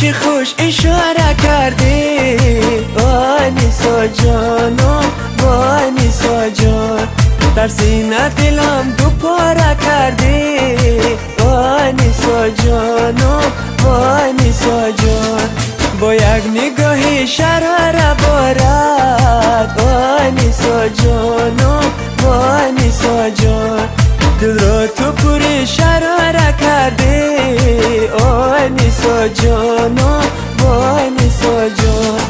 چی خوش اشاره کردی آنیسا جانو آنیسا جان، در سینه دلم دو پاره کردی آنیسا جانو آنیسا جان، با یک نگاهی شراره بارد آنیسا جانو آنیسا جان، دل را تو پوری شراره کردی آنیسا جانو آنیسا جان،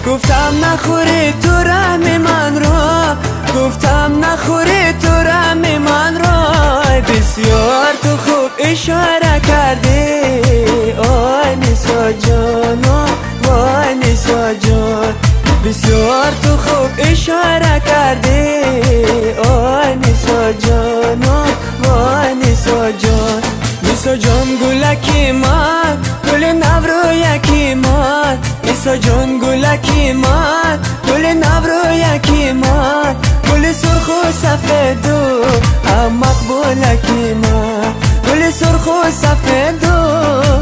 گفتم نخوری تو رحم من را، گفتم نخوری تو رحم من را، بسیار تو خوب اشاره کردی آنیسا جانو آنیسا جان، بسیار تو خوب اشاره کردی آنیسا جانو آنیسا جان، نیسا جان گلکی من گل نورو یکی من، نیسا جان گلکی من گل نورو یکی من، گل سرخ و سفید و هم مقبولکی من، گل سرخ و سفید و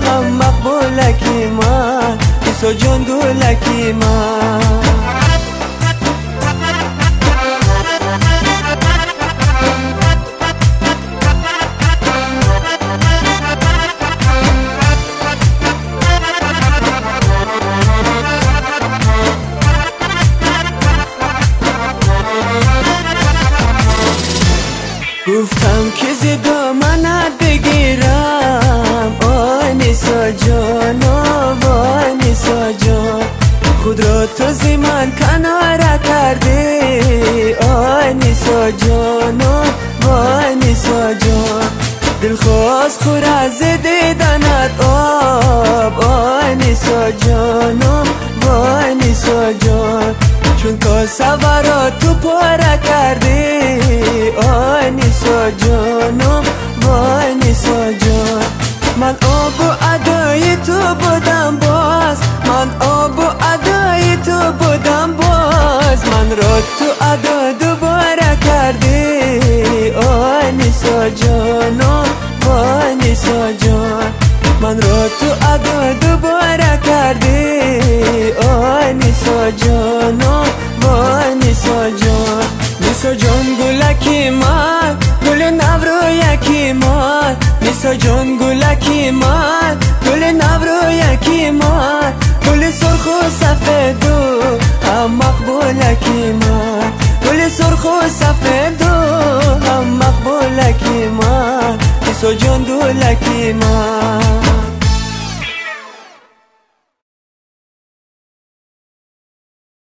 هم مقبولکی من، نیسا جان گلکی من. گفتم که زدا منت بگیرم آنیسا جان آنیسا جان، خود را تو زی من کناره کردی آنیسا جان آنیسا جان، دل خواست خور از دیدنت آب آنیسا جان آنیسا جان، چون تا سورا تو پاره کردی آنیسا جان آنیسا جان، من آب و ادای تو بودم باز، من آب و ادای تو بودم باز، من را تو ادا دوباره کردی آنیسا جان آنیسا جان، من را تو ادا دوباره کردی آنیسا جان آنیسا جان، نیسا جان گلکی من گل نورو یکی من، نیسا جان گلکی من گل نورو یکی من، گل سرخ و سفید و هم مقبولکی من، گل سرخ و سفید و هم مقبولکی من، نیسا جان گلکی من.